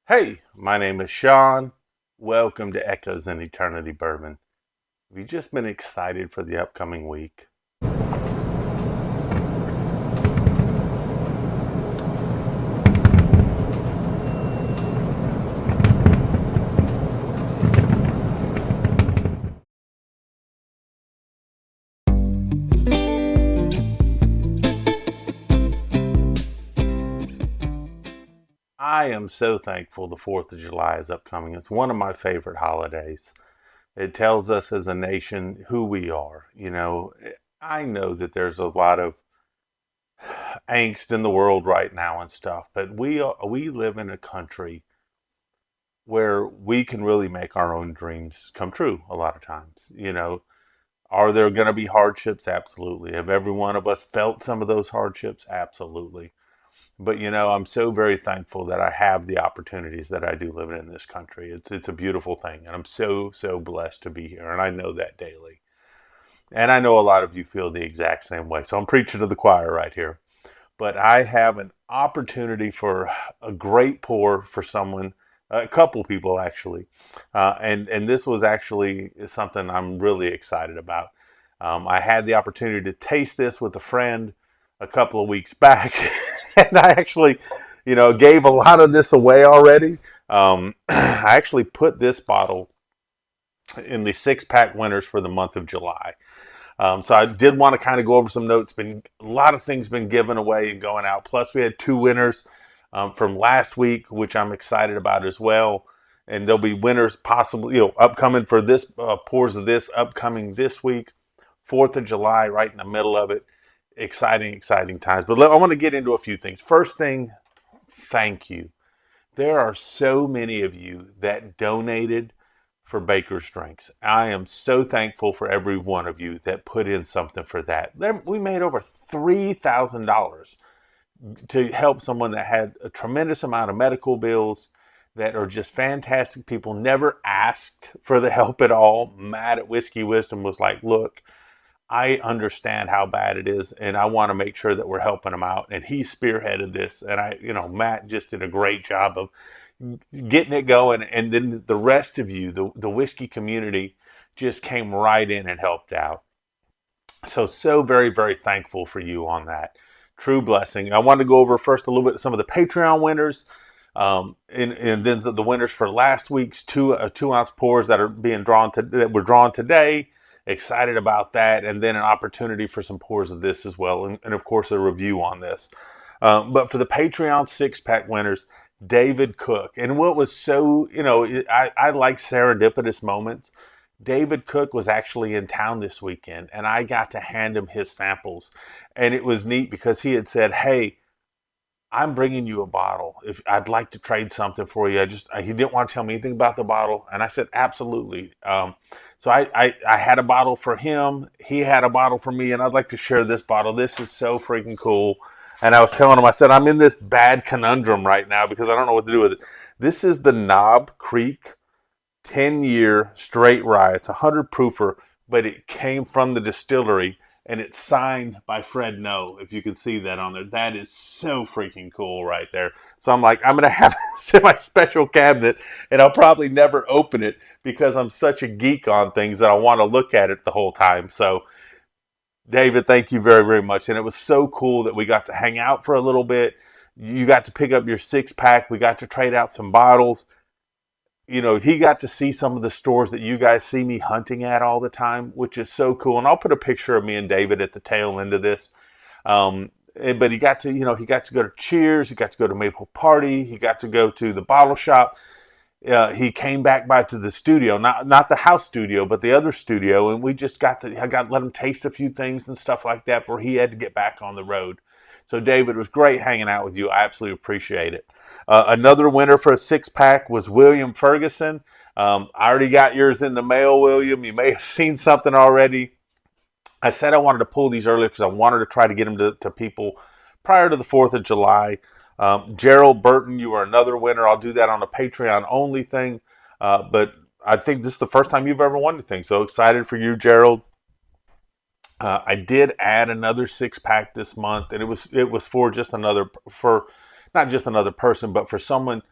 Hey, my name is Sean. Welcome to Echoes in Eternity Bourbon. Have you just been excited for the upcoming week? I am so thankful the 4th of July is upcoming. It's one of my favorite holidays. It tells us as a nation who we are. I know that there's a lot of angst in the world right now and stuff, but we live in a country where we can really make our own dreams come true a lot of times. Are there going to be hardships? Absolutely. Have every one of us felt some of those hardships? Absolutely. But I'm so very thankful that I have the opportunities that I do living in this country. It's a beautiful thing, and I'm so blessed to be here, and I know that daily. And I know a lot of you feel the exact same way. So I'm preaching to the choir right here. But I have an opportunity for a great pour for someone, a couple people actually, and this was actually something I'm really excited about. I had the opportunity to taste this with a friend a couple of weeks back, and I actually, gave a lot of this away already. I actually put this bottle in the 6-pack winners for the month of July. So I did want to kind of go over some notes. Been a lot of things been given away and going out. Plus, we had 2 winners from last week, which I'm excited about as well. And there'll be winners possibly, upcoming for this pours of this upcoming this week, 4th of July, right in the middle of it. Exciting times. But I want to get into a few things. First thing, thank you. There are so many of you that donated for Baker's Drinks. I am so thankful for every one of you that put in something for that. We made over $3,000 to help someone that had a tremendous amount of medical bills, that are just fantastic people, never asked for the help at all. Matt at Whiskey Wisdom was like, look, I understand how bad it is, and I want to make sure that we're helping them out. And he spearheaded this, and Matt just did a great job of getting it going. And then the rest of you, the whiskey community, just came right in and helped out. So very thankful for you on that. True blessing. I want to go over first a little bit of some of the Patreon winners. And then the winners for last week's 2-ounce pours that are being drawn that were drawn today. Excited about that, and then an opportunity for some pours of this as well, and of course a review on this. But for the Patreon 6-pack winners, David Cook. And what was so, I like serendipitous moments. David Cook was actually in town this weekend, and I got to hand him his samples. And it was neat because he had said, hey, I'm bringing you a bottle. If I'd like to trade something for you, he didn't want to tell me anything about the bottle, and I said absolutely. So I had a bottle for him. He had a bottle for me, and I'd like to share this bottle. This is so freaking cool. And I was telling him, I said, I'm in this bad conundrum right now because I don't know what to do with it. This is the Knob Creek 10-year straight rye. It's a 100 proofer, but it came from the distillery, and it's signed by Fred No, if you can see that on there. That is so freaking cool right there. So I'm like, I'm going to have this in my special cabinet, and I'll probably never open it because I'm such a geek on things that I want to look at it the whole time. So David, thank you very much. And it was so cool that we got to hang out for a little bit. You got to pick up your 6-pack. We got to trade out some bottles. He got to see some of the stores that you guys see me hunting at all the time, which is so cool. And I'll put a picture of me and David at the tail end of this. But he got to, he got to go to Cheers. He got to go to Maple Party. He got to go to the bottle shop. He came back by to the studio, not the house studio, but the other studio. And we just let him taste a few things and stuff like that before he had to get back on the road. So David, it was great hanging out with you. I absolutely appreciate it. Another winner for a 6-pack was William Ferguson. I already got yours in the mail, William. You may have seen something already. I said I wanted to pull these earlier because I wanted to try to get them to people prior to the 4th of July. Gerald Burton, you are another winner. I'll do that on a Patreon only thing. But I think this is the first time you've ever won anything. So excited for you, Gerald. I did add another 6-pack this month, and it was for not just another person, but for someone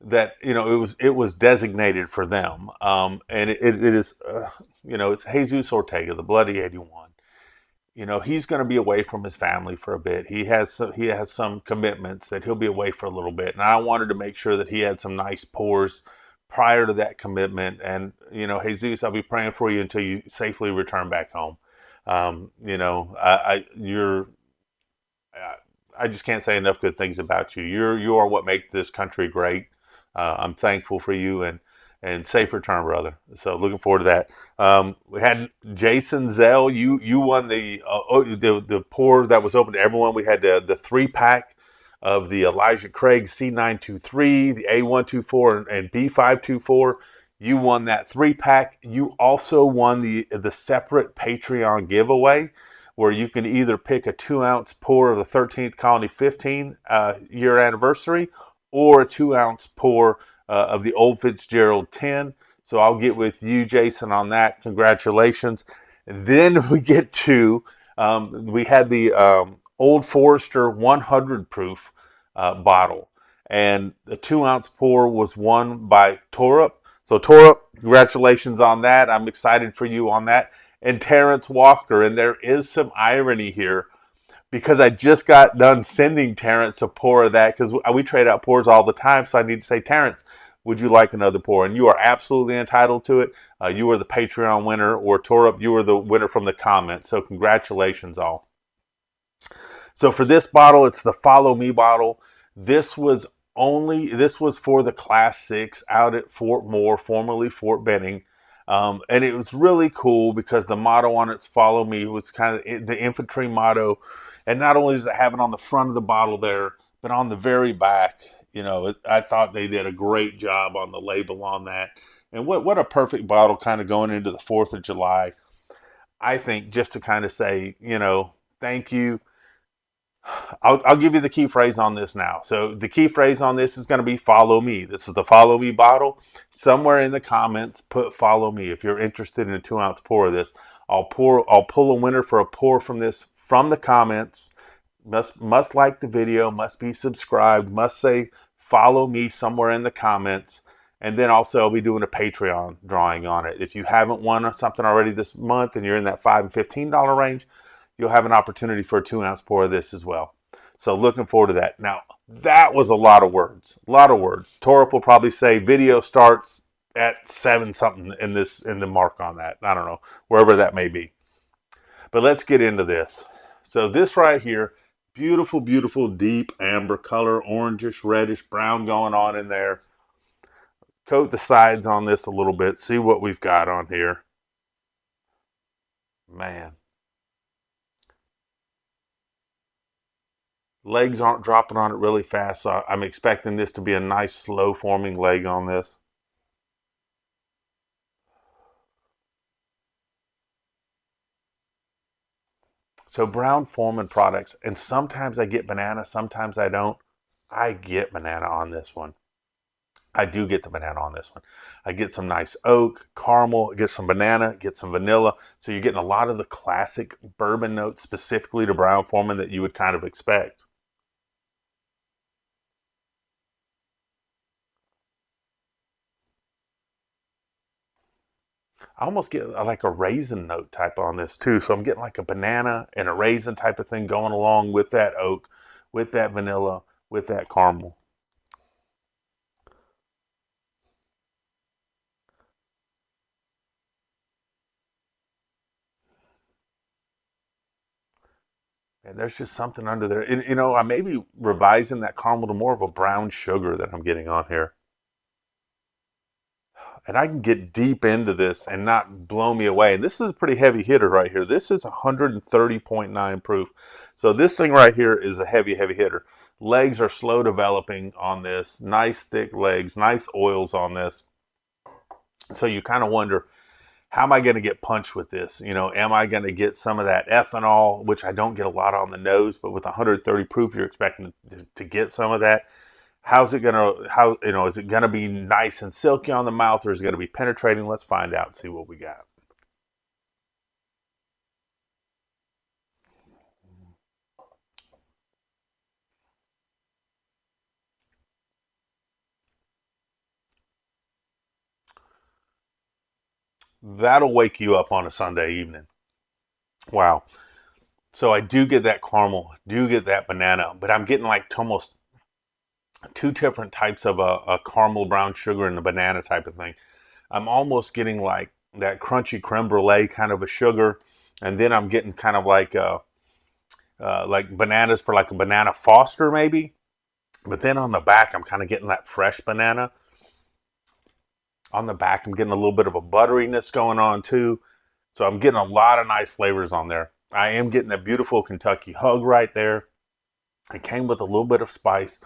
that it was designated for them, and it is it's Jesus Ortega, the Bloody 81. He's going to be away from his family for a bit. He has some commitments that he'll be away for a little bit, and I wanted to make sure that he had some nice pours prior to that commitment. And Jesus, I'll be praying for you until you safely return back home. I just can't say enough good things about you. You are what make this country great. I'm thankful for you, and safe return, brother. So looking forward to that. We had Jason Zell. You won the pour that was open to everyone. We had the 3-pack of the Elijah Craig C923, the A124, and B524. You won that 3-pack. You also won the separate Patreon giveaway, where you can either pick a 2-ounce pour of the 13th Colony 15 year anniversary, or a 2-ounce pour of the Old Fitzgerald 10. So I'll get with you, Jason, on that. Congratulations. And then we get to, we had the Old Forester 100 proof bottle. And the 2-ounce pour was won by Torup. So Torup, congratulations on that. I'm excited for you on that. And Terrence Walker. And there is some irony here, because I just got done sending Terrence a pour of that, because we trade out pours all the time. So I need to say, Terrence, would you like another pour? And you are absolutely entitled to it. You were the Patreon winner, or Torup, you were the winner from the comments. So congratulations all. So for this bottle, it's the Follow Me bottle. This was for the Class 6 out at Fort Moore, formerly Fort Benning. And it was really cool because the motto on it's Follow Me was kind of the infantry motto. And not only does it have it on the front of the bottle there, but on the very back, I thought they did a great job on the label on that. And what a perfect bottle kind of going into the 4th of July. I think just to kind of say, thank you. I'll give you the key phrase on this now. So the key phrase on this is going to be follow me. This is the Follow Me bottle. Somewhere in the comments, put follow me. If you're interested in a 2-ounce pour of this, I'll pull a winner for a pour from this from the comments. Must like the video, must be subscribed, must say follow me somewhere in the comments. And then also I'll be doing a Patreon drawing on it. If you haven't won something already this month and you're in that $5 and $15 range, you'll have an opportunity for a 2-ounce pour of this as well. So looking forward to that. Now, that was a lot of words. A lot of words. Torup will probably say video starts at 7 something in the mark on that. I don't know, wherever that may be. But let's get into this. So this right here, beautiful, beautiful, deep amber color, orangish, reddish, brown going on in there. Coat the sides on this a little bit. See what we've got on here. Man. Legs aren't dropping on it really fast, so I'm expecting this to be a nice slow forming leg on this. So Brown-Forman products, and sometimes I get banana, sometimes I don't. I get banana on this one. I do get the banana on this one. I get some nice oak, caramel, get some banana, get some vanilla. So you're getting a lot of the classic bourbon notes specifically to Brown-Forman that you would kind of expect. I almost get like a raisin note type on this too. So I'm getting like a banana and a raisin type of thing going along with that oak, with that vanilla, with that caramel. And there's just something under there. And, I may be revising that caramel to more of a brown sugar that I'm getting on here. And I can get deep into this and not blow me away. And this is a pretty heavy hitter right here. This is 130.9 proof. So this thing right here is a heavy, heavy hitter. Legs are slow developing on this. Nice thick legs, nice oils on this. So you kind of wonder, how am I going to get punched with this? Am I going to get some of that ethanol, which I don't get a lot on the nose, but with 130 proof, you're expecting to get some of that. How's it going to, is it going to be nice and silky on the mouth, or is it going to be penetrating? Let's find out and see what we got. That'll wake you up on a Sunday evening. Wow. So I do get that caramel, do get that banana, but I'm getting like almost two different types of a caramel brown sugar and a banana type of thing. I'm almost getting like that crunchy creme brulee kind of a sugar, and then I'm getting kind of like bananas for like a banana Foster maybe. But then on the back, I'm kind of getting that fresh banana. On the back, I'm getting a little bit of a butteriness going on too. So I'm getting a lot of nice flavors on there. I am getting that beautiful Kentucky hug right there. It came with a little bit of spice,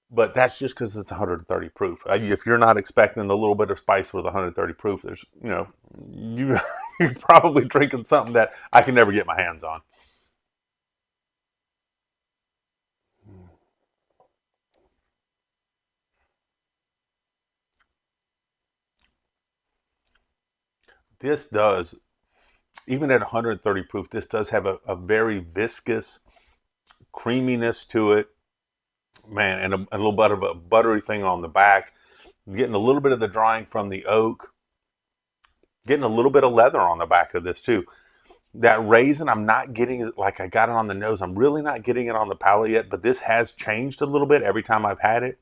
but that's just because it's 130 proof. If you're not expecting a little bit of spice with 130 proof, there's, you're probably drinking something that I can never get my hands on. This does, even at 130 proof, this does have a very viscous creaminess to it, man, and a little bit of a buttery thing on the back. Getting a little bit of the drying from the oak, getting a little bit of leather on the back of this too. That raisin, I'm not getting it like I got it on the nose. I'm really not getting it on the palate yet, but this has changed a little bit every time I've had it,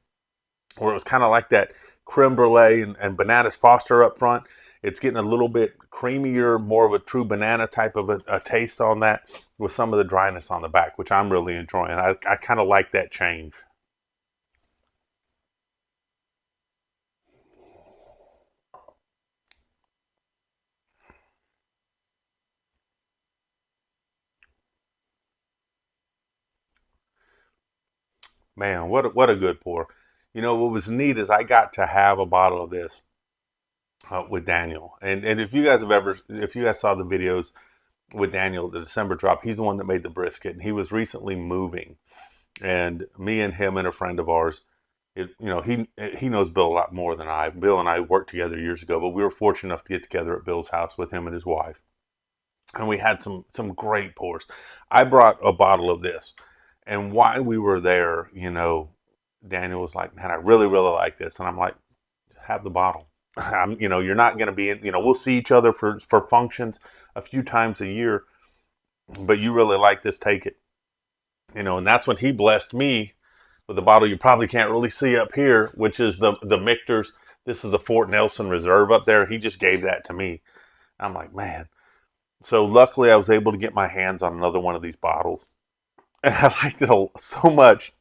where it was kind of like that creme brulee and bananas Foster up front. It's getting a little bit creamier, more of a true banana type of a taste on that with some of the dryness on the back, which I'm really enjoying. I kind of like that change. Man, what a good pour. You know, what was neat is I got to have a bottle of this with Daniel. And if you guys saw the videos with Daniel, the December drop, he's the one that made the brisket. And he was recently moving. And me and him and a friend of ours, he knows Bill a lot more than I. Bill and I worked together years ago, but we were fortunate enough to get together at Bill's house with him and his wife. And we had some great pours. I brought a bottle of this. And while we were there, Daniel was like, "Man, I really, really like this." And I'm like, "Have the bottle." You're not going to be, we'll see each other for functions a few times a year, but you really like this, take it. And that's when he blessed me with the bottle you probably can't really see up here, which is the Michter's. This is the Fort Nelson Reserve up there. He just gave that to me. I'm like, man. So luckily I was able to get my hands on another one of these bottles. And I liked it so much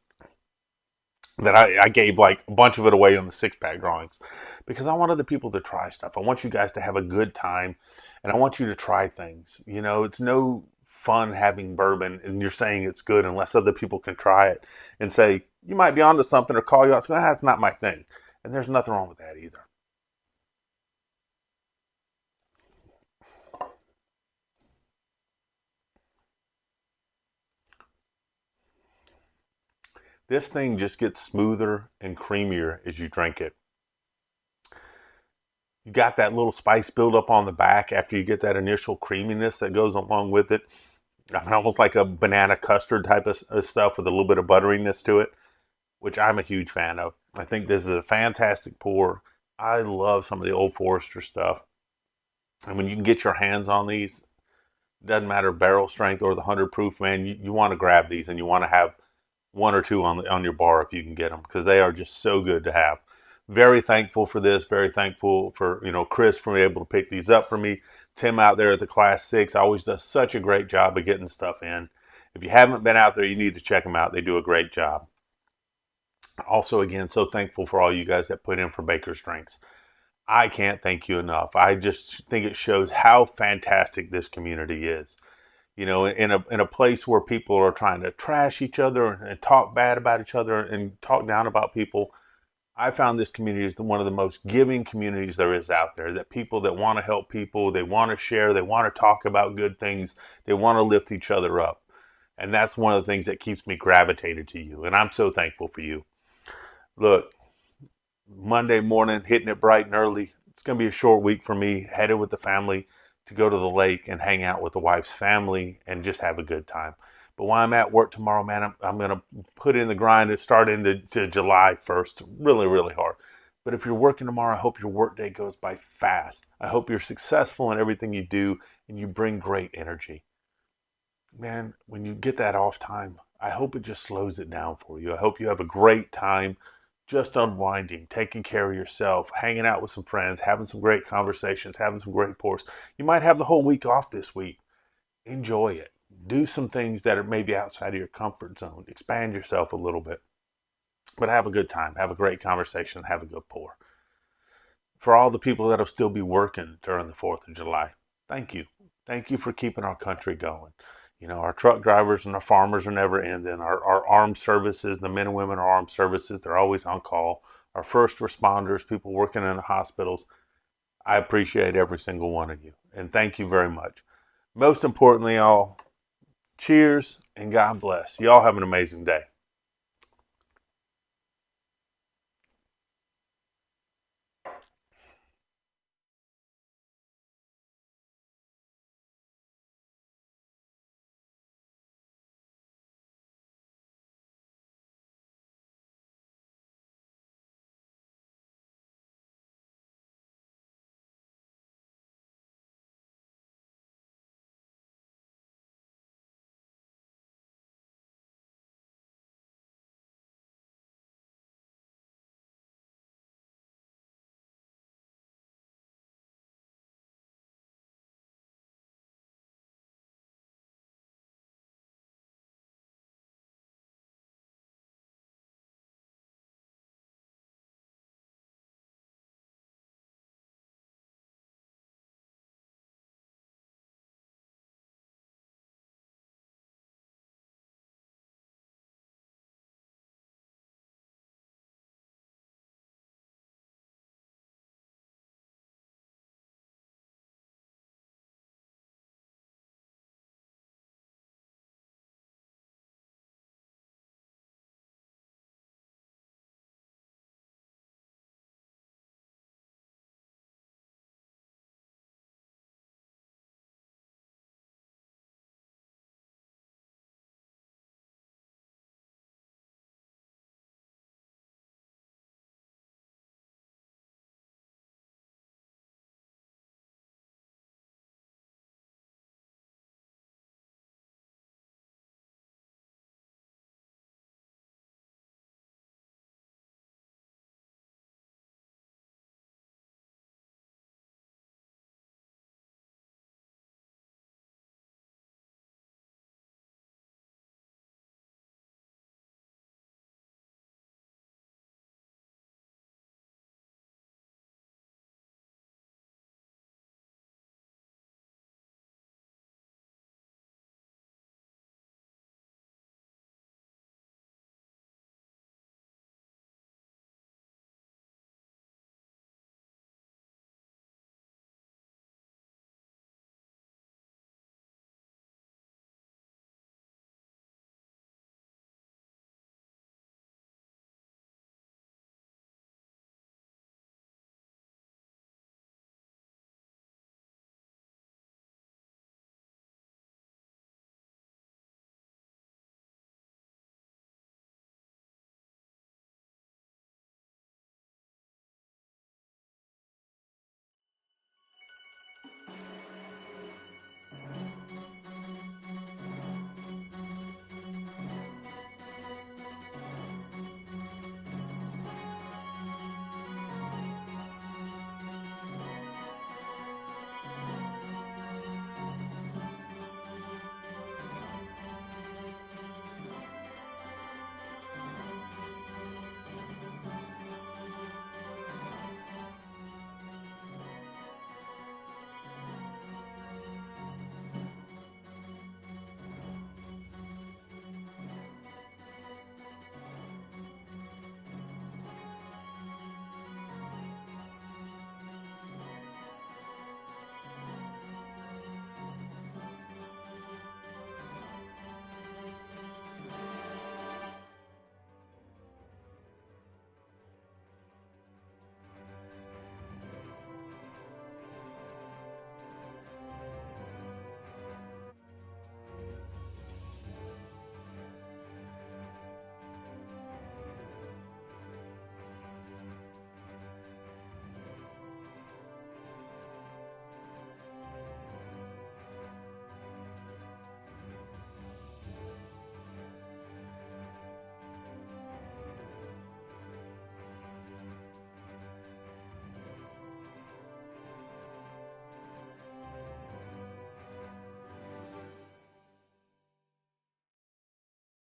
that I gave like a bunch of it away on the 6-pack drawings because I wanted the people to try stuff. I want you guys to have a good time and I want you to try things. It's no fun having bourbon and you're saying it's good unless other people can try it and say, you might be onto something or call you out. So, that's not my thing. And there's nothing wrong with that either. This thing just gets smoother and creamier as you drink it. You got that little spice buildup on the back after you get that initial creaminess that goes along with it. Almost like a banana custard type of stuff with a little bit of butteriness to it, which I'm a huge fan of. I think this is a fantastic pour. I love some of the Old Forester stuff. And when you can get your hands on these, doesn't matter barrel strength or the 100 proof, man, you want to grab these and you want to have one or two on your bar if you can get them because they are just so good to have. Very thankful for this. Very thankful for Chris for being able to pick these up for me. Tim out there at the Class 6 always does such a great job of getting stuff in. If you haven't been out there, you need to check them out. They do a great job. Also, again, so thankful for all you guys that put in for Baker's Drinks. I can't thank you enough. I just think it shows how fantastic this community is. In a place where people are trying to trash each other and talk bad about each other and talk down about people, I found this community is one of the most giving communities there is out there. That people that want to help people, they want to share, they want to talk about good things, they want to lift each other up. And that's one of the things that keeps me gravitated to you. And I'm so thankful for you. Look, Monday morning, hitting it bright and early. It's going to be a short week for me, headed with the family to go to the lake and hang out with the wife's family and just have a good time. But while I'm at work tomorrow, man, I'm going to put in the grind and start into July 1st really, really hard. But if you're working tomorrow, I hope your workday goes by fast. I hope you're successful in everything you do and you bring great energy. Man, when you get that off time, I hope it just slows it down for you. I hope you have a great time just unwinding, taking care of yourself, hanging out with some friends, having some great conversations, having some great pours. You might have the whole week off this week. Enjoy it. Do some things that are maybe outside of your comfort zone. Expand yourself a little bit. But have a good time. Have a great conversation. Have a good pour. For all the people that'll still be working during the 4th of July, thank you. Thank you for keeping our country going. You know, our truck drivers and our farmers are never ending. Our armed services, the men and women of armed services, they're always on call. Our first responders, people working in the hospitals, I appreciate every single one of you. And thank you very much. Most importantly, all, cheers and God bless. Y'all have an amazing day.